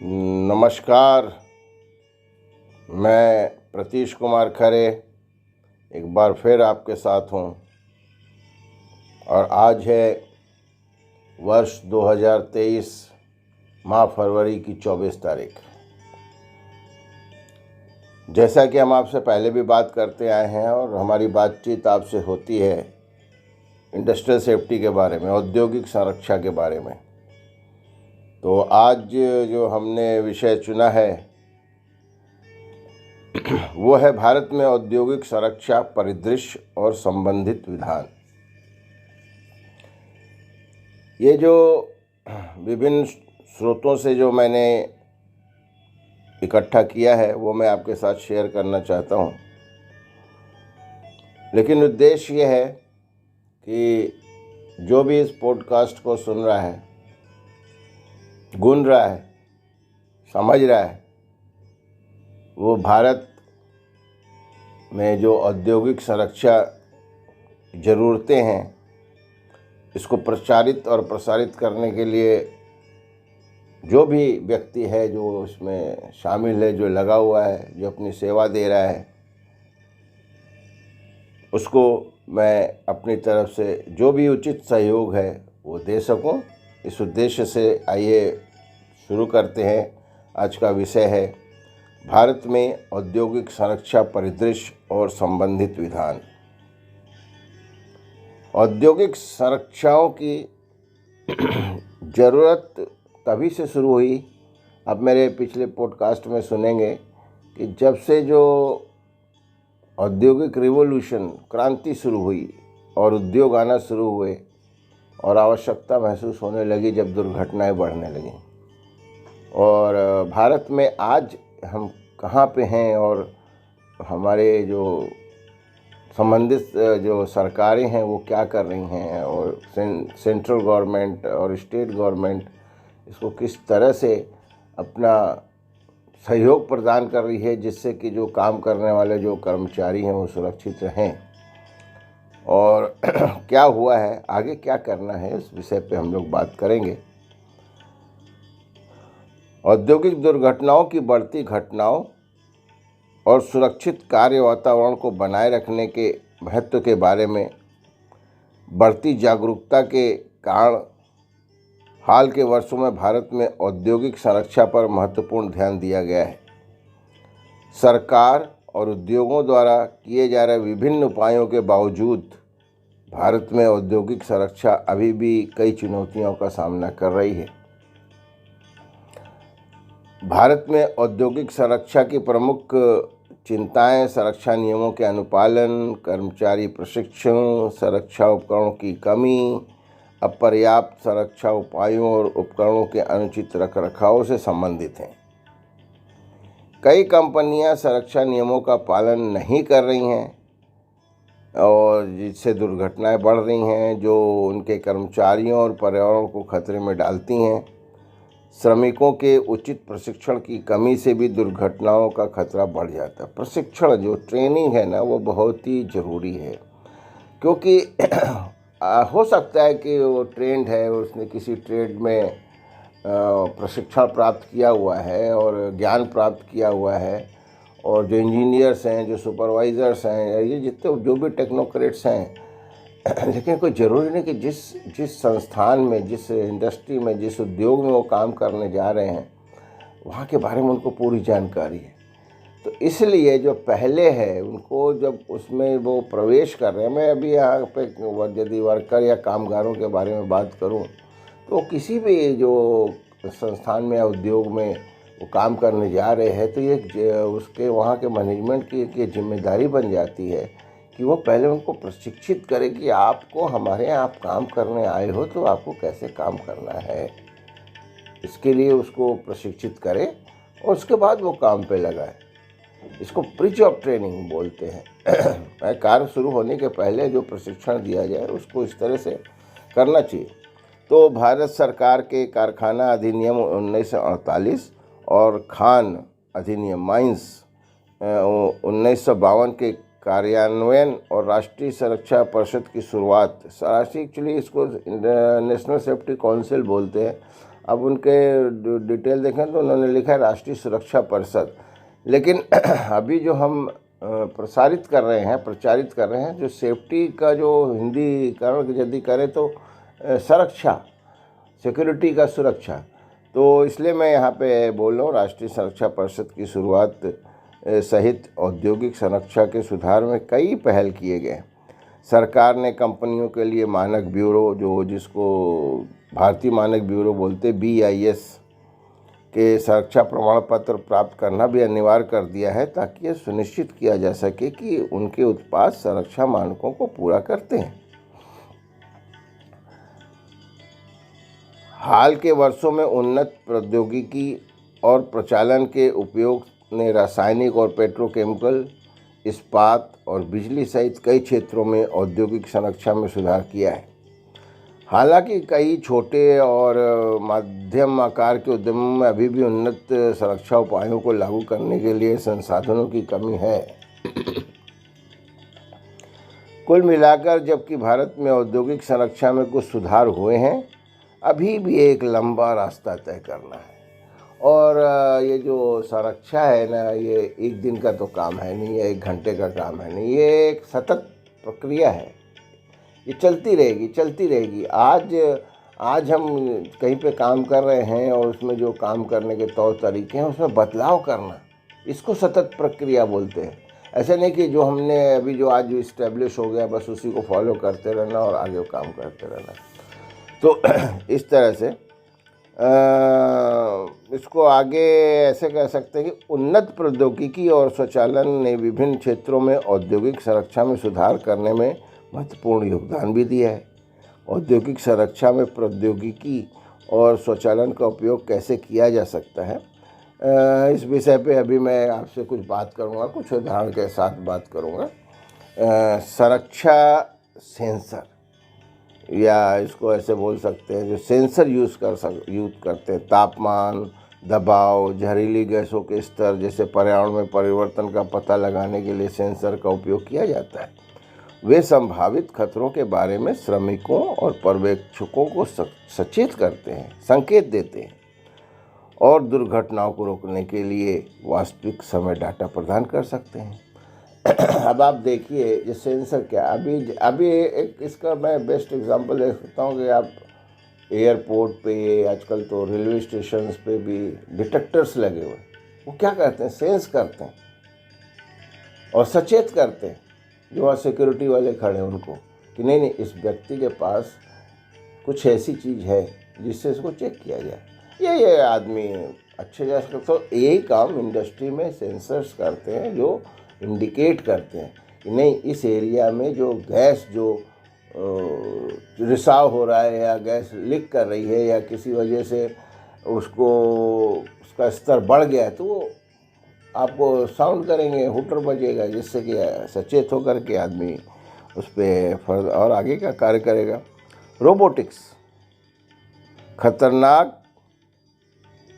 नमस्कार। मैं प्रतीश कुमार खरे एक बार फिर आपके साथ हूँ और आज है वर्ष 2023 माह फरवरी की 24 तारीख। जैसा कि हम आपसे पहले भी बात करते आए हैं और हमारी बातचीत आपसे होती है इंडस्ट्रियल सेफ्टी के बारे में, औद्योगिक सुरक्षा के बारे में, तो आज जो हमने विषय चुना है वो है भारत में औद्योगिक सुरक्षा परिदृश्य और संबंधित विधान। ये जो विभिन्न स्रोतों से जो मैंने इकट्ठा किया है वो मैं आपके साथ शेयर करना चाहता हूँ, लेकिन उद्देश्य ये है कि जो भी इस पॉडकास्ट को सुन रहा है, गुन रहा है, समझ रहा है, वो भारत में जो औद्योगिक सुरक्षा ज़रूरतें हैं इसको प्रचारित और प्रसारित करने के लिए जो भी व्यक्ति है जो इसमें शामिल है, जो लगा हुआ है, जो अपनी सेवा दे रहा है, उसको मैं अपनी तरफ से जो भी उचित सहयोग है वो दे सकूं। इस उद्देश्य से आइए शुरू करते हैं। आज का विषय है भारत में औद्योगिक सुरक्षा परिदृश्य और संबंधित विधान। औद्योगिक सुरक्षाओं की ज़रूरत तभी से शुरू हुई, अब मेरे पिछले पॉडकास्ट में सुनेंगे कि जब से जो औद्योगिक रिवॉल्यूशन क्रांति शुरू हुई और उद्योग आना शुरू हुए और आवश्यकता महसूस होने लगी, जब दुर्घटनाएं बढ़ने लगीं, और भारत में आज हम कहाँ पे हैं और हमारे जो संबंधित जो सरकारें हैं वो क्या कर रही हैं, और सेंट्रल गवर्नमेंट और स्टेट गवर्नमेंट इसको किस तरह से अपना सहयोग प्रदान कर रही है जिससे कि जो काम करने वाले जो कर्मचारी हैं वो सुरक्षित रहें, और क्या हुआ है, आगे क्या करना है, इस विषय पे हम लोग बात करेंगे। औद्योगिक दुर्घटनाओं की बढ़ती घटनाओं और सुरक्षित कार्य वातावरण को बनाए रखने के महत्व के बारे में बढ़ती जागरूकता के कारण हाल के वर्षों में भारत में औद्योगिक सुरक्षा पर महत्वपूर्ण ध्यान दिया गया है। सरकार और उद्योगों द्वारा किए जा रहे विभिन्न उपायों के बावजूद भारत में औद्योगिक सुरक्षा अभी भी कई चुनौतियों का सामना कर रही है। भारत में औद्योगिक सुरक्षा की प्रमुख चिंताएं सुरक्षा नियमों के अनुपालन, कर्मचारी प्रशिक्षण, सुरक्षा उपकरणों की कमी, अपर्याप्त सुरक्षा उपायों और उपकरणों के अनुचित रखरखाव से संबंधित हैं। कई कंपनियां सुरक्षा नियमों का पालन नहीं कर रही हैं और जिससे दुर्घटनाएं बढ़ रही हैं, जो उनके कर्मचारियों और पर्यावरण को खतरे में डालती हैं। श्रमिकों के उचित प्रशिक्षण की कमी से भी दुर्घटनाओं का खतरा बढ़ जाता है। प्रशिक्षण, जो ट्रेनिंग है ना, वो बहुत ही ज़रूरी है, क्योंकि हो सकता है कि वो ट्रेंड है, उसने किसी ट्रेड में प्रशिक्षण प्राप्त किया हुआ है और ज्ञान प्राप्त किया हुआ है, और जो इंजीनियर्स हैं, जो सुपरवाइज़र्स हैं, ये जितने जो भी टेक्नोक्रेट्स हैं, लेकिन कोई ज़रूरी नहीं कि जिस संस्थान में, जिस इंडस्ट्री में, जिस उद्योग में वो काम करने जा रहे हैं वहाँ के बारे में उनको पूरी जानकारी है। तो इसलिए जो पहले है उनको, जब उसमें वो प्रवेश कर रहे हैं, मैं अभी यहाँ पे यदि वर्कर या कामगारों के बारे में बात करूँ तो किसी भी जो संस्थान में या उद्योग में वो काम करने जा रहे हैं, तो ये उसके वहाँ के मैनेजमेंट की एक जिम्मेदारी बन जाती है कि वो पहले उनको प्रशिक्षित करे कि आपको हमारे यहाँ आप काम करने आए हो तो आपको कैसे काम करना है। इसके लिए उसको प्रशिक्षित करें और उसके बाद वो काम पे लगाए। इसको प्री जॉब ट्रेनिंग बोलते हैं। कार्य शुरू होने के पहले जो प्रशिक्षण दिया जाए उसको इस तरह से करना चाहिए। तो भारत सरकार के कारखाना अधिनियम 1948 और खान अधिनियम माइंस 1952 के कार्यान्वयन और राष्ट्रीय सुरक्षा परिषद की शुरुआत, एक्चुअली इसको नेशनल सेफ्टी काउंसिल बोलते हैं, अब उनके डिटेल देखें तो उन्होंने लिखा है राष्ट्रीय सुरक्षा परिषद, लेकिन अभी जो हम प्रचारित कर रहे हैं जो सेफ्टी का जो हिंदीकरण यदि करें तो सुरक्षा, सिक्योरिटी का सुरक्षा, तो इसलिए मैं यहाँ पे बोल रहा हूँ राष्ट्रीय सुरक्षा परिषद की शुरुआत सहित औद्योगिक सुरक्षा के सुधार में कई पहल किए गए। सरकार ने कंपनियों के लिए मानक ब्यूरो, जिसको भारतीय मानक ब्यूरो बोलते BIS के सुरक्षा प्रमाण पत्र प्राप्त करना भी अनिवार्य कर दिया है, ताकि यह सुनिश्चित किया जा सके कि उनके उत्पाद सुरक्षा मानकों को पूरा करते हैं। हाल के वर्षों में उन्नत प्रौद्योगिकी और प्रचालन के उपयोग ने रासायनिक और पेट्रोकेमिकल, इस्पात और बिजली सहित कई क्षेत्रों में औद्योगिक सुरक्षा में सुधार किया है। हालांकि कई छोटे और मध्यम आकार के उद्यमों में अभी भी उन्नत सुरक्षा उपायों को लागू करने के लिए संसाधनों की कमी है। कुल मिलाकर जबकि भारत में औद्योगिक सुरक्षा में कुछ सुधार हुए हैं, अभी भी एक लंबा रास्ता तय करना है। और ये जो सुरक्षा है ना, ये एक दिन का तो काम है नहीं, ये 1 घंटे का काम है नहीं, ये एक सतत प्रक्रिया है। ये चलती रहेगी। आज हम कहीं पे काम कर रहे हैं और उसमें जो काम करने के तौर तरीके हैं उसमें बदलाव करना, इसको सतत प्रक्रिया बोलते हैं। ऐसा नहीं कि जो हमने अभी जो आज इस्टेब्लिश हो गया बस उसी को फॉलो करते रहना और आगे काम करते रहना। तो इस तरह से इसको आगे ऐसे कह सकते हैं कि उन्नत प्रौद्योगिकी और स्वचालन ने विभिन्न क्षेत्रों में औद्योगिक सुरक्षा में सुधार करने में महत्वपूर्ण योगदान भी दिया है। औद्योगिक सुरक्षा में प्रौद्योगिकी और स्वचालन का उपयोग कैसे किया जा सकता है, इस विषय पे अभी मैं आपसे कुछ बात करूँगा, कुछ उदाहरण के साथ बात करूँगा। सुरक्षा सेंसर, या इसको ऐसे बोल सकते हैं जो सेंसर यूज़ करते हैं, तापमान, दबाव, जहरीली गैसों के स्तर जैसे पर्यावरण में परिवर्तन का पता लगाने के लिए सेंसर का उपयोग किया जाता है। वे संभावित खतरों के बारे में श्रमिकों और पर्यवेक्षकों को सचेत करते हैं, संकेत देते हैं और दुर्घटनाओं को रोकने के लिए वास्तविक समय डाटा प्रदान कर सकते हैं। अब आप देखिए ये सेंसर क्या, अभी एक इसका मैं बेस्ट एग्जांपल दे सकता हूँ कि आप एयरपोर्ट पे, आजकल तो रेलवे स्टेशंस पे भी डिटेक्टर्स लगे हुए, वो क्या करते हैं, सेंस करते हैं और सचेत करते हैं जो वहाँ सिक्योरिटी वाले खड़े हैं उनको कि नहीं इस व्यक्ति के पास कुछ ऐसी चीज़ है जिससे इसको चेक किया जाए, ये आदमी अच्छे जा सकते। तो यही काम इंडस्ट्री में सेंसर्स करते हैं जो इंडिकेट करते हैं कि नहीं इस एरिया में जो गैस जो रिसाव हो रहा है या गैस लीक कर रही है या किसी वजह से उसका स्तर बढ़ गया है, तो वो आपको साउंड करेंगे, हुटर बजेगा, जिससे कि सचेत होकर के आदमी उस पर और आगे का कार्य करेगा। रोबोटिक्स, खतरनाक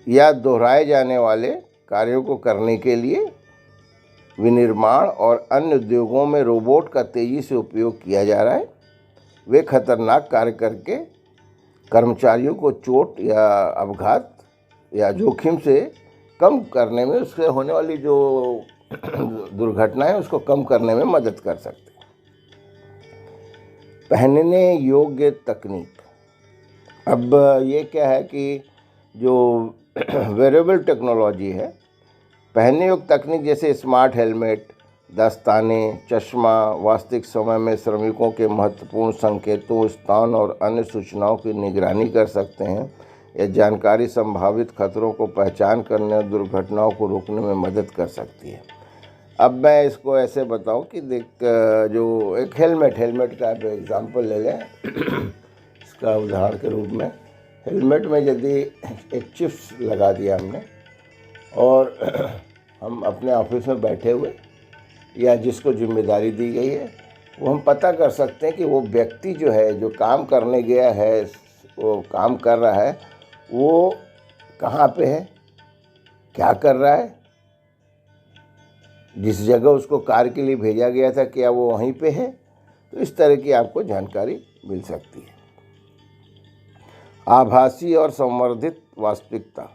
या दोहराए जाने वाले कार्यों को करने के लिए विनिर्माण और अन्य उद्योगों में रोबोट का तेज़ी से उपयोग किया जा रहा है। वे खतरनाक कार्य करके कर्मचारियों को चोट या अपघात या जोखिम से कम करने में, उससे होने वाली जो दुर्घटना है उसको कम करने में मदद कर सकते हैं। पहनने योग्य तकनीक, अब ये क्या है कि जो वेरेबल टेक्नोलॉजी है, पहनने योग्य तकनीक जैसे स्मार्ट हेलमेट, दस्ताने, चश्मा वास्तविक समय में श्रमिकों के महत्वपूर्ण संकेतों, स्थान और अन्य सूचनाओं की निगरानी कर सकते हैं। यह जानकारी संभावित खतरों को पहचान करने और दुर्घटनाओं को रोकने में मदद कर सकती है। अब मैं इसको ऐसे बताऊं कि देख, जो एक हेलमेट का आप एग्जांपल ले लें इसका उदाहरण के रूप में, हेलमेट में यदि एक चिप्स लगा दिया हमने और हम अपने ऑफिस में बैठे हुए या जिसको जिम्मेदारी दी गई है, वो हम पता कर सकते हैं कि वो व्यक्ति जो है, जो काम करने गया है, वो काम कर रहा है, वो कहाँ पे है, क्या कर रहा है, जिस जगह उसको कार्य के लिए भेजा गया था क्या वो वहीं पे है। तो इस तरह की आपको जानकारी मिल सकती है। आभासी और संवर्धित वास्तविकता।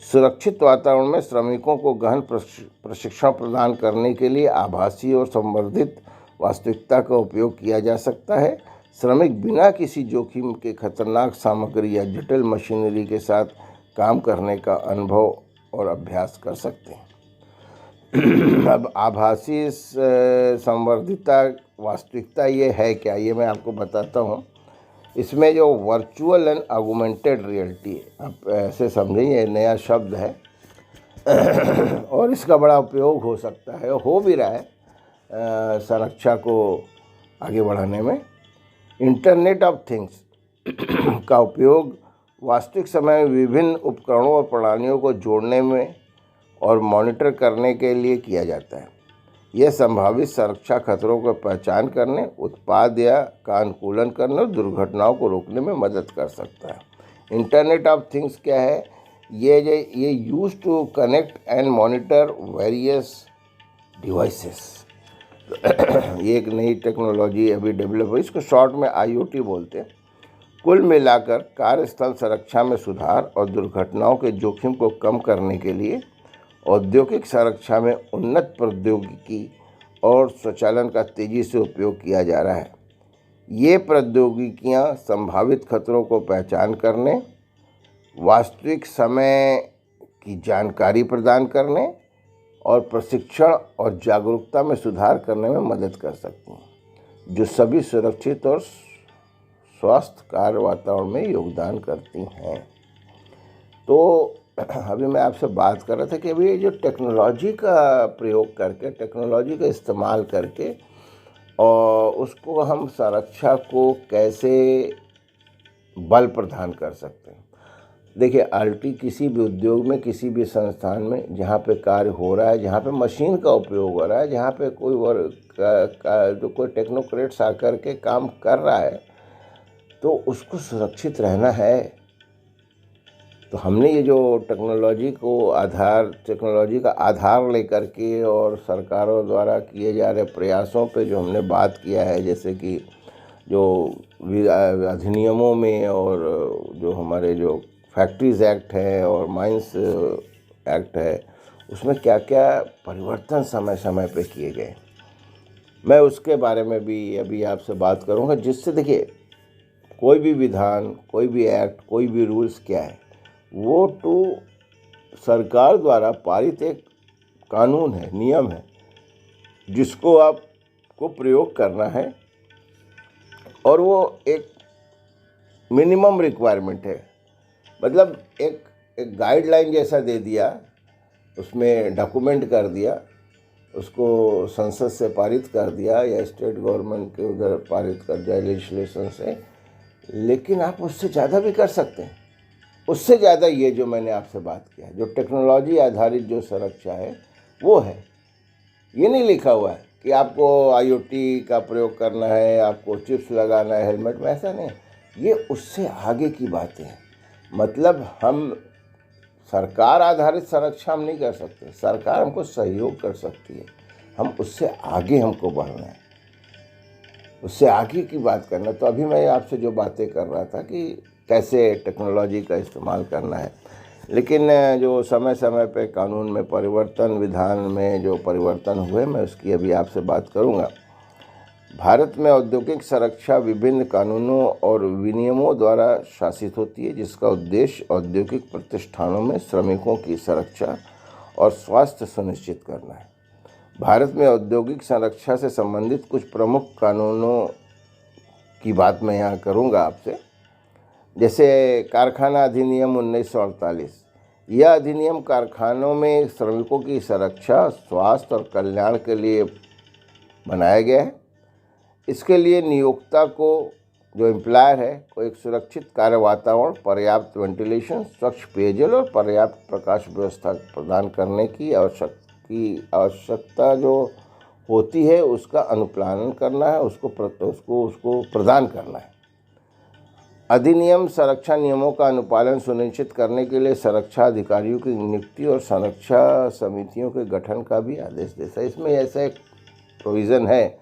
सुरक्षित वातावरण में श्रमिकों को गहन प्रशिक्षण प्रदान करने के लिए आभासी और संवर्धित वास्तविकता का उपयोग किया जा सकता है। श्रमिक बिना किसी जोखिम के खतरनाक सामग्री या जटिल मशीनरी के साथ काम करने का अनुभव और अभ्यास कर सकते हैं। अब आभासी संवर्धिता वास्तविकता ये है क्या, ये मैं आपको बताता हूँ। इसमें जो वर्चुअल एंड ऑगमेंटेड रियलिटी है, आप ऐसे समझें, ये नया शब्द है और इसका बड़ा उपयोग हो सकता है, हो भी रहा है संरक्षा को आगे बढ़ाने में। इंटरनेट ऑफ थिंग्स का उपयोग वास्तविक समय में विभिन्न उपकरणों और प्रणालियों को जोड़ने में और मॉनिटर करने के लिए किया जाता है। यह संभावित सुरक्षा खतरों को पहचान करने, उत्पाद या का अनुकूलन करने और दुर्घटनाओं को रोकने में मदद कर सकता है। इंटरनेट ऑफ थिंग्स क्या है? ये use to connect and monitor various devices. ये एक नई टेक्नोलॉजी अभी डेवलप हुई, इसको शॉर्ट में IoT बोलते हैं। कुल मिलाकर कार्यस्थल सुरक्षा में सुधार और दुर्घटनाओं के जोखिम को कम करने के लिए औद्योगिक सुरक्षा में उन्नत प्रौद्योगिकी और स्वचालन का तेज़ी से उपयोग किया जा रहा है। ये प्रौद्योगिकियां संभावित खतरों को पहचान करने, वास्तविक समय की जानकारी प्रदान करने और प्रशिक्षण और जागरूकता में सुधार करने में मदद कर सकती हैं, जो सभी सुरक्षित और स्वस्थ कार्य वातावरण में योगदान करती हैं। तो अभी मैं आपसे बात कर रहा था कि अभी जो टेक्नोलॉजी का प्रयोग करके, टेक्नोलॉजी का इस्तेमाल करके और उसको हम सुरक्षा को कैसे बल प्रदान कर सकते हैं। देखिए, आरटी किसी भी उद्योग में, किसी भी संस्थान में जहाँ पे कार्य हो रहा है, जहाँ पे मशीन का उपयोग हो रहा है, जहाँ पे जो कोई टेक्नोक्रेट्स आकर के काम कर रहा है, तो उसको सुरक्षित रहना है। तो हमने ये जो टेक्नोलॉजी का आधार लेकर के और सरकारों द्वारा किए जा रहे प्रयासों पे जो हमने बात किया है, जैसे कि जो अधिनियमों में और जो हमारे जो फैक्ट्रीज एक्ट है और माइंस एक्ट है, उसमें क्या क्या परिवर्तन समय समय पे किए गए, मैं उसके बारे में भी अभी आपसे बात करूँगा। जिससे देखिए, कोई भी विधान, कोई भी एक्ट, कोई भी रूल्स क्या है, वो तो सरकार द्वारा पारित एक कानून है, नियम है, जिसको आपको प्रयोग करना है और वो एक मिनिमम रिक्वायरमेंट है। मतलब एक गाइडलाइन जैसा दे दिया, उसमें डॉक्यूमेंट कर दिया, उसको संसद से पारित कर दिया या स्टेट गवर्नमेंट के उधर पारित कर दिया लेजिस्लेशन से, लेकिन आप उससे ज़्यादा भी कर सकते हैं। उससे ज़्यादा ये जो मैंने आपसे बात किया, जो टेक्नोलॉजी आधारित जो सुरक्षा है वो है। ये नहीं लिखा हुआ है कि आपको IoT का प्रयोग करना है, आपको चिप्स लगाना है हेलमेट में, ऐसा नहीं। ये उससे आगे की बातें हैं। मतलब हम सरकार आधारित सुरक्षा हम नहीं कर सकते, सरकार हमको सहयोग कर सकती है, हम उससे आगे हमको बढ़ना है, उससे आगे की बात करना। तो अभी मैं आपसे जो बातें कर रहा था कि कैसे टेक्नोलॉजी का इस्तेमाल करना है, लेकिन जो समय समय पे कानून में परिवर्तन, विधान में जो परिवर्तन हुए, मैं उसकी अभी आपसे बात करूंगा। भारत में औद्योगिक सुरक्षा विभिन्न कानूनों और विनियमों द्वारा शासित होती है, जिसका उद्देश्य औद्योगिक प्रतिष्ठानों में श्रमिकों की सुरक्षा और स्वास्थ्य सुनिश्चित करना है। भारत में औद्योगिक सुरक्षा से संबंधित कुछ प्रमुख कानूनों की बात मैं यहाँ करूँगा आपसे। जैसे कारखाना अधिनियम 1948, यह अधिनियम कारखानों में श्रमिकों की सुरक्षा, स्वास्थ्य और कल्याण के लिए बनाया गया है। इसके लिए नियोक्ता को, जो एम्प्लॉयर है, को एक सुरक्षित कार्य वातावरण, पर्याप्त वेंटिलेशन, स्वच्छ पेयजल और पर्याप्त प्रकाश व्यवस्था प्रदान करने की आवश्यकता जो होती है, उसका अनुपालन करना है, उसको प्रदान करना है। अधिनियम सुरक्षा नियमों का अनुपालन सुनिश्चित करने के लिए सुरक्षा अधिकारियों की नियुक्ति और सुरक्षा समितियों के गठन का भी आदेश देता है। इसमें ऐसा एक प्रोविज़न है,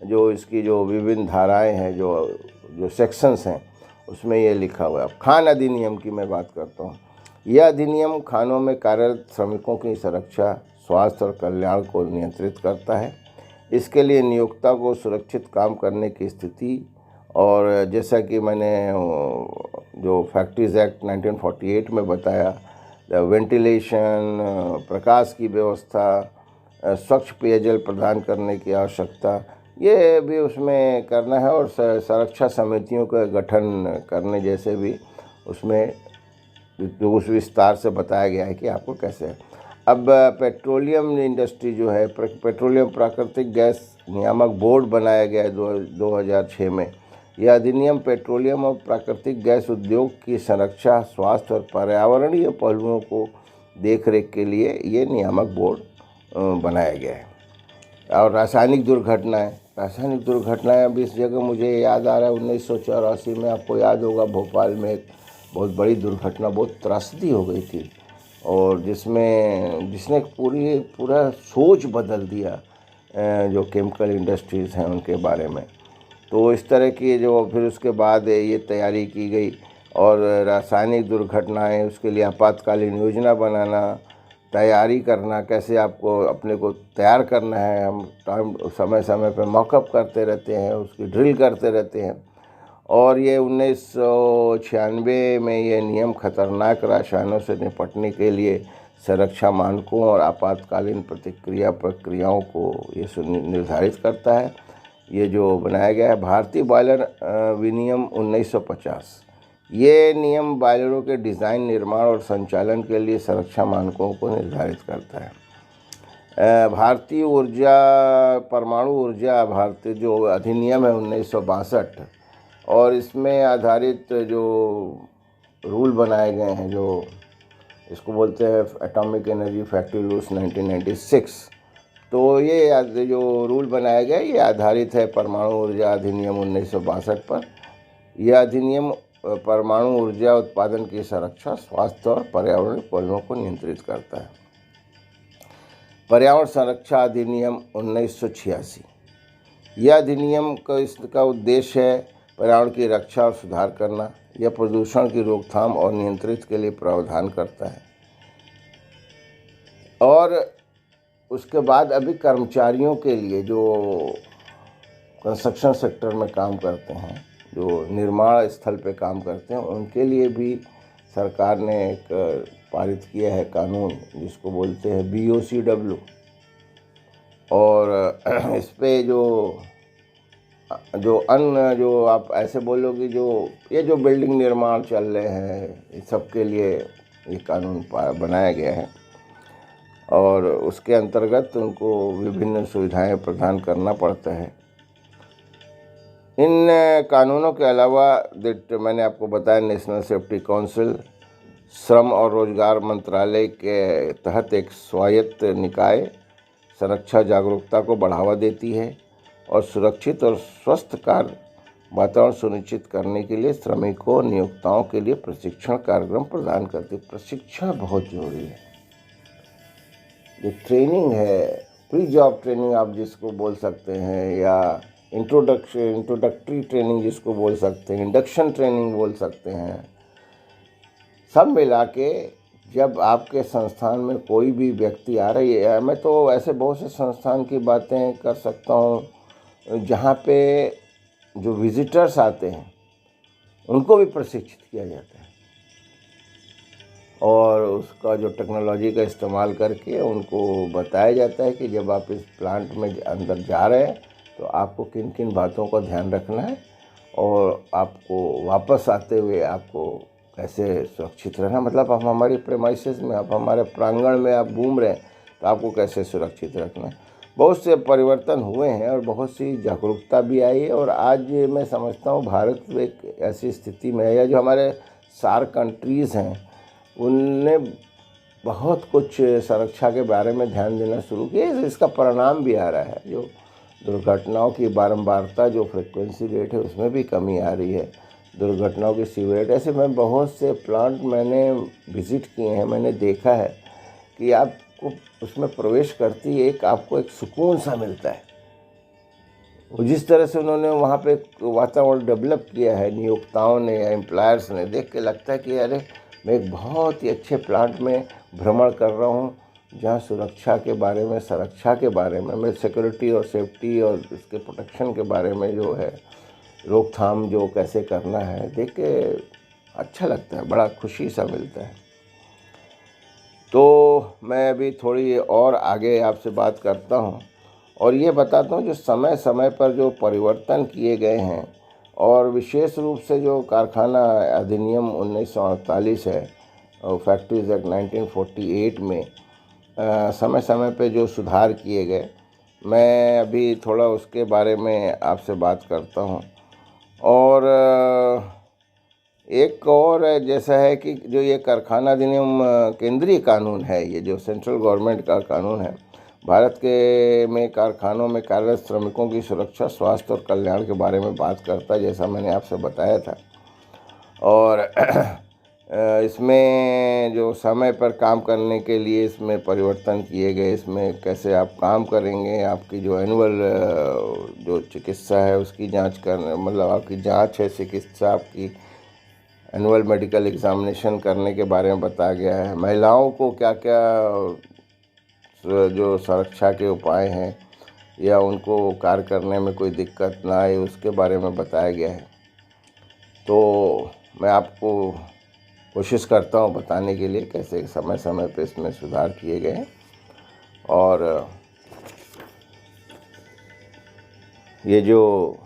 जो इसकी जो विभिन्न धाराएं हैं, जो सेक्शंस हैं, उसमें ये लिखा हुआ है। अब खान अधिनियम की मैं बात करता हूँ। यह अधिनियम खानों में कार्यरत श्रमिकों की सुरक्षा, स्वास्थ्य और कल्याण को नियंत्रित करता है। इसके लिए नियोक्ता को सुरक्षित काम करने की स्थिति, और जैसा कि मैंने जो फैक्ट्रीज एक्ट 1948 में बताया, वेंटिलेशन, प्रकाश की व्यवस्था, स्वच्छ पेयजल प्रदान करने की आवश्यकता, ये भी उसमें करना है, और सुरक्षा समितियों का गठन करने जैसे भी उसमें उस विस्तार से बताया गया है कि आपको कैसे है। अब पेट्रोलियम इंडस्ट्री जो है, पेट्रोलियम प्राकृतिक गैस नियामक बोर्ड बनाया गया है 2006 में। यह अधिनियम पेट्रोलियम और प्राकृतिक गैस उद्योग की संरक्षा, स्वास्थ्य और पर्यावरणीय पहलुओं को देखरेख के लिए ये नियामक बोर्ड बनाया गया है। और रासायनिक दुर्घटनाएं भी इस जगह मुझे याद आ रहा है, 1984 में आपको याद होगा भोपाल में एक बहुत बड़ी दुर्घटना, बहुत त्रासदी हो गई थी, और जिसने पूरा सोच बदल दिया जो केमिकल इंडस्ट्रीज़ हैं उनके बारे में। तो इस तरह की जो फिर उसके बाद ये तैयारी की गई, और रासायनिक दुर्घटनाएं, उसके लिए आपातकालीन योजना बनाना, तैयारी करना, कैसे आपको अपने को तैयार करना है। हम समय समय पर मॉकअप करते रहते हैं, उसकी ड्रिल करते रहते हैं। और ये 1996 में ये नियम खतरनाक रसायनों से निपटने के लिए सुरक्षा मानकों और आपातकालीन प्रक्रियाओं को ये निर्धारित करता है। ये जो बनाया गया है भारतीय बॉयलर विनियम 1950, ये नियम बॉयलरों के डिज़ाइन, निर्माण और संचालन के लिए सुरक्षा मानकों को निर्धारित करता है। भारतीय परमाणु ऊर्जा भारतीय जो अधिनियम है 1962, और इसमें आधारित जो रूल बनाए गए हैं, जो इसको बोलते हैं एटॉमिक एनर्जी फैक्ट्री रूल्स 1996, तो ये जो रूल बनाया गया ये आधारित है परमाणु ऊर्जा अधिनियम 1962 पर। यह अधिनियम परमाणु ऊर्जा उत्पादन की सुरक्षा, स्वास्थ्य और पर्यावरण पहलुओं को नियंत्रित करता है। पर्यावरण संरक्षा अधिनियम 1986, यह अधिनियम इसका उद्देश्य है पर्यावरण की रक्षा और सुधार करना। यह प्रदूषण की रोकथाम और नियंत्रित के लिए प्रावधान करता है। और उसके बाद अभी कर्मचारियों के लिए जो कंस्ट्रक्शन सेक्टर में काम करते हैं, जो निर्माण स्थल पे काम करते हैं, उनके लिए भी सरकार ने एक पारित किया है कानून, जिसको बोलते हैं BOCW। और इस पे जो आप ऐसे बोलोगे, जो बिल्डिंग निर्माण चल रहे हैं, इस सब के लिए ये कानून बनाया गया है, और उसके अंतर्गत उनको विभिन्न सुविधाएं प्रदान करना पड़ता है। इन कानूनों के अलावा मैंने आपको बताया नेशनल सेफ्टी काउंसिल श्रम और रोजगार मंत्रालय के तहत एक स्वायत्त निकाय सुरक्षा जागरूकता को बढ़ावा देती है और सुरक्षित और स्वस्थ कार्य वातावरण सुनिश्चित करने के लिए श्रमिकों, नियोक्ताओं के लिए प्रशिक्षण कार्यक्रम प्रदान करती है। प्रशिक्षण बहुत जरूरी है। जो ट्रेनिंग है, प्री जॉब ट्रेनिंग आप जिसको बोल सकते हैं, या इंट्रोडक्टरी ट्रेनिंग जिसको बोल सकते हैं, इंडक्शन ट्रेनिंग बोल सकते हैं, सब मिला के जब आपके संस्थान में कोई भी व्यक्ति आ रही है, मैं तो ऐसे बहुत से संस्थान की बातें कर सकता हूँ जहाँ पे जो विजिटर्स आते हैं उनको भी प्रशिक्षित किया जाता है, और उसका जो टेक्नोलॉजी का इस्तेमाल करके उनको बताया जाता है कि जब आप इस प्लांट में अंदर जा रहे हैं तो आपको किन किन बातों का ध्यान रखना है, और आपको वापस आते हुए आपको कैसे सुरक्षित रहना। मतलब आप हमारी प्रेमाइसेस में, आप हमारे प्रांगण में आप घूम रहे हैं तो आपको कैसे सुरक्षित रखना है। बहुत से परिवर्तन हुए हैं और बहुत सी जागरूकता भी आई है, और आज मैं समझता हूँ भारत एक ऐसी स्थिति में है, या जो हमारे सार्क कंट्रीज़ हैं उनने बहुत कुछ सुरक्षा के बारे में ध्यान देना शुरू किया। इसका परिणाम भी आ रहा है। जो दुर्घटनाओं की बारंबारता, जो फ्रिक्वेंसी रेट है, उसमें भी कमी आ रही है। दुर्घटनाओं की सीवियरिटी, ऐसे मैं बहुत से प्लांट मैंने विज़िट किए हैं, मैंने देखा है कि आपको उसमें प्रवेश करती आपको एक सुकून सा मिलता है। वो जिस तरह से उन्होंने वहाँ पे एक वातावरण डेवलप किया है नियोक्ताओं ने या एम्प्लॉयर्स ने, देख के लगता है कि अरे मैं एक बहुत ही अच्छे प्लांट में भ्रमण कर रहा हूँ जहाँ सुरक्षा के बारे में, संरक्षा के बारे में, मैं सिक्योरिटी और सेफ्टी और इसके प्रोटेक्शन के बारे में जो है रोकथाम जो कैसे करना है, देख के अच्छा लगता है, बड़ा खुशी सा मिलता है। तो मैं अभी थोड़ी और आगे आपसे बात करता हूँ और ये बताता हूँ जो समय समय पर जो परिवर्तन किए गए हैं और विशेष रूप से जो कारखाना अधिनियम 1948 है और फैक्ट्रीज एक्ट 1948 में समय समय पे जो सुधार किए गए, मैं अभी थोड़ा उसके बारे में आपसे बात करता हूँ। और एक और जैसा है कि जो ये कारखाना अधिनियम केंद्रीय कानून है, ये जो सेंट्रल गवर्नमेंट का कानून है, भारत के में कारखानों में कार्यरत श्रमिकों की सुरक्षा, स्वास्थ्य और कल्याण के बारे में बात करता है, जैसा मैंने आपसे बताया था। और इसमें जो समय पर काम करने के लिए इसमें परिवर्तन किए गए, इसमें कैसे आप काम करेंगे, आपकी जो एनुअल जो चिकित्सा है उसकी जांच करने, मतलब आपकी जांच है चिकित्सा, आपकी एनुअल मेडिकल एग्ज़ामिनेशन करने के बारे में बताया गया है। महिलाओं को क्या क्या जो सुरक्षा के उपाय हैं या उनको कार्य करने में कोई दिक्कत ना आए उसके बारे में बताया गया है। तो मैं आपको कोशिश करता हूँ बताने के लिए कैसे समय समय पे इसमें सुधार किए गए हैं। और ये जो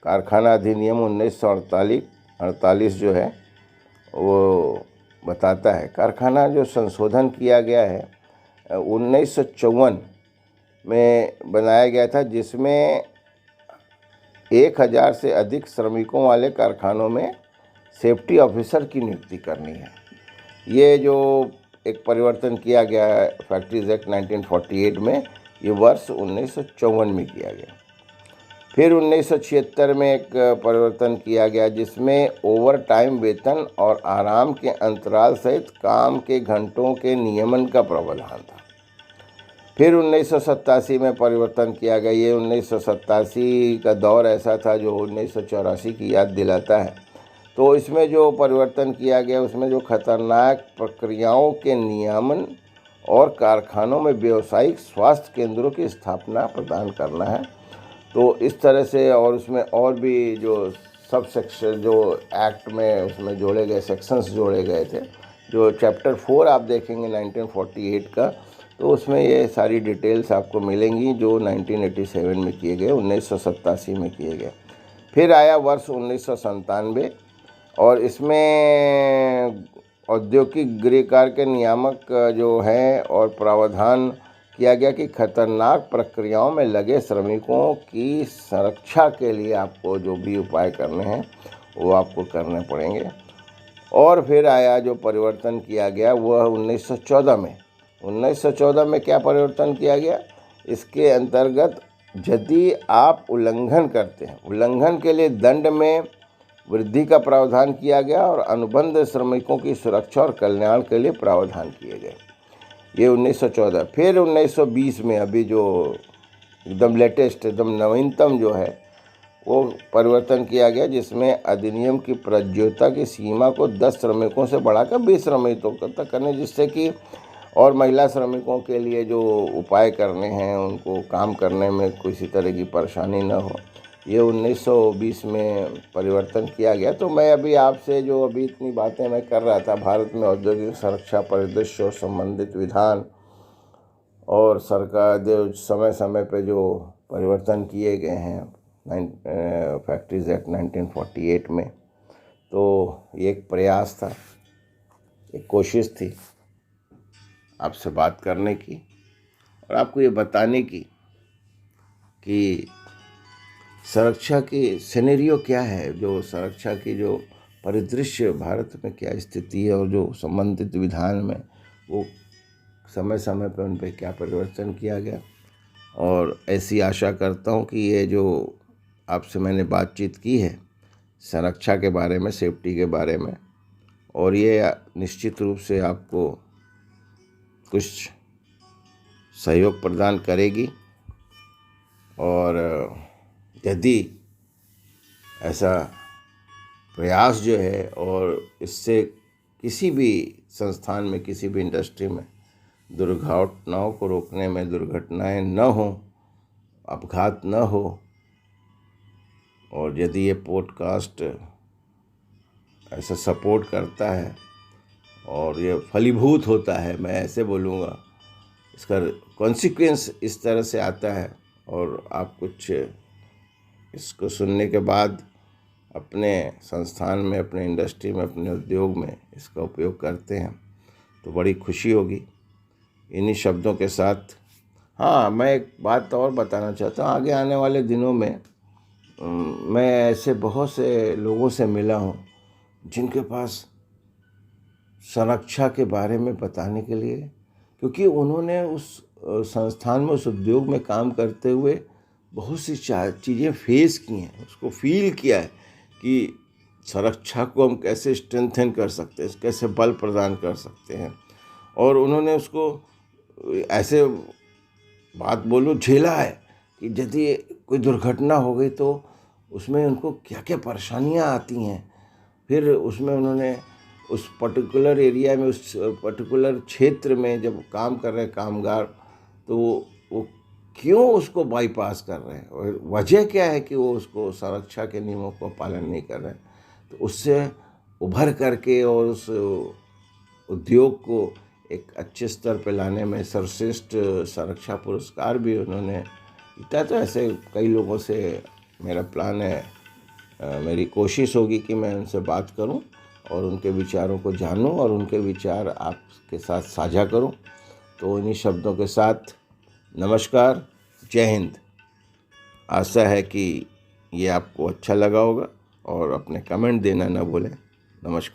कारखाना अधिनियम 1948 जो है वो बताता है, कारखाना जो संशोधन किया गया है 1954 में बनाया गया था, जिसमें 1000 से अधिक श्रमिकों वाले कारखानों में सेफ्टी ऑफिसर की नियुक्ति करनी है। ये जो एक परिवर्तन किया गया है फैक्ट्रीज एक्ट 1948 में, ये वर्ष 1954 में किया गया। फिर 1976 में एक परिवर्तन किया गया जिसमें ओवर टाइम वेतन और आराम के अंतराल सहित काम के घंटों के नियमन का प्रावधान था। फिर 1987 में परिवर्तन किया गया। ये 1987 का दौर ऐसा था जो 1984 की याद दिलाता है। तो इसमें जो परिवर्तन किया गया उसमें जो खतरनाक प्रक्रियाओं के नियमन और कारखानों में व्यावसायिक स्वास्थ्य केंद्रों की स्थापना प्रदान करना है। तो इस तरह से, और उसमें और भी जो सब सेक्शन जो एक्ट में उसमें जोड़े गए, सेक्शंस जोड़े गए थे, जो चैप्टर 4 आप देखेंगे 1948 का, तो उसमें ये सारी डिटेल्स आपको मिलेंगी जो 1987 में किए गए, 1987 में किए गए। फिर आया वर्ष 1997 और इसमें औद्योगिक गृहकार्य के नियामक जो हैं और प्रावधान किया गया कि खतरनाक प्रक्रियाओं में लगे श्रमिकों की सुरक्षा के लिए आपको जो भी उपाय करने हैं वो आपको करने पड़ेंगे। और फिर आया जो परिवर्तन किया गया वह 1914 में। 1914 में क्या परिवर्तन किया गया? इसके अंतर्गत यदि आप उल्लंघन करते हैं, उल्लंघन के लिए दंड में वृद्धि का प्रावधान किया गया और अनुबंध श्रमिकों की सुरक्षा और कल्याण के लिए प्रावधान किए गए। ये 1914। फिर 1920 में अभी जो एकदम लेटेस्ट, एकदम नवीनतम जो है वो परिवर्तन किया गया जिसमें अधिनियम की प्रज्ञता की सीमा को 10 श्रमिकों से बढ़ाकर 20 श्रमिकों तक करने, जिससे कि और महिला श्रमिकों के लिए जो उपाय करने हैं उनको काम करने में किसी तरह की परेशानी न हो। ये 1920 में परिवर्तन किया गया। तो मैं अभी आपसे जो अभी इतनी बातें मैं कर रहा था भारत में औद्योगिक सुरक्षा परिदृश्य और संबंधित विधान और सरकार जो समय समय पे जो परिवर्तन किए गए हैं फैक्ट्रीज एक्ट 1948 में, तो ये एक प्रयास था, एक कोशिश थी आपसे बात करने की और आपको ये बताने की कि सुरक्षा की सिनेरियो क्या है, जो सुरक्षा की जो परिदृश्य भारत में क्या स्थिति है और जो संबंधित विधान में वो समय समय पर उन पर क्या परिवर्तन किया गया। और ऐसी आशा करता हूँ कि ये जो आपसे मैंने बातचीत की है सुरक्षा के बारे में, सेफ्टी के बारे में, और ये निश्चित रूप से आपको कुछ सहयोग प्रदान करेगी। और यदि ऐसा प्रयास जो है और इससे किसी भी संस्थान में, किसी भी इंडस्ट्री में दुर्घटनाओं को रोकने में, दुर्घटनाएं न हो, अपघात न हो, और यदि ये पॉडकास्ट ऐसा सपोर्ट करता है और ये फलीभूत होता है, मैं ऐसे बोलूँगा, इसका कॉन्सिक्वेंस इस तरह से आता है और आप कुछ इसको सुनने के बाद अपने संस्थान में, अपने इंडस्ट्री में, अपने उद्योग में इसका उपयोग करते हैं तो बड़ी खुशी होगी। इन्हीं शब्दों के साथ हाँ, मैं एक बात और बताना चाहता हूँ। आगे आने वाले दिनों में मैं ऐसे बहुत से लोगों से मिला हूँ जिनके पास संरक्षा के बारे में बताने के लिए, क्योंकि उन्होंने उस संस्थान में, उस उद्योग में काम करते हुए बहुत सी चीज़ें फेस की हैं, उसको फील किया है कि सुरक्षा को हम कैसे स्ट्रेंथन कर सकते हैं, कैसे बल प्रदान कर सकते हैं, और उन्होंने उसको ऐसे बात बोलो झेला है कि यदि कोई दुर्घटना हो गई तो उसमें उनको क्या क्या परेशानियां आती हैं। फिर उसमें उन्होंने उस पर्टिकुलर एरिया में, उस पर्टिकुलर क्षेत्र में जब काम कर रहे हैं कामगार, तो वो क्यों उसको बाईपास कर रहे हैं और वजह क्या है कि वो उसको सुरक्षा के नियमों को पालन नहीं कर रहे हैं। तो उससे उभर करके और उस उद्योग को एक अच्छे स्तर पर लाने में सर्वश्रेष्ठ सुरक्षा पुरस्कार भी उन्होंने जीता। तो ऐसे कई लोगों से मेरा प्लान है, मेरी कोशिश होगी कि मैं उनसे बात करूं और उनके विचारों को जानूं और उनके विचार आपके साथ साझा करूं। तो इन्हीं शब्दों के साथ नमस्कार, जय हिंद। आशा है कि ये आपको अच्छा लगा होगा और अपने कमेंट देना न भूलें। नमस्कार।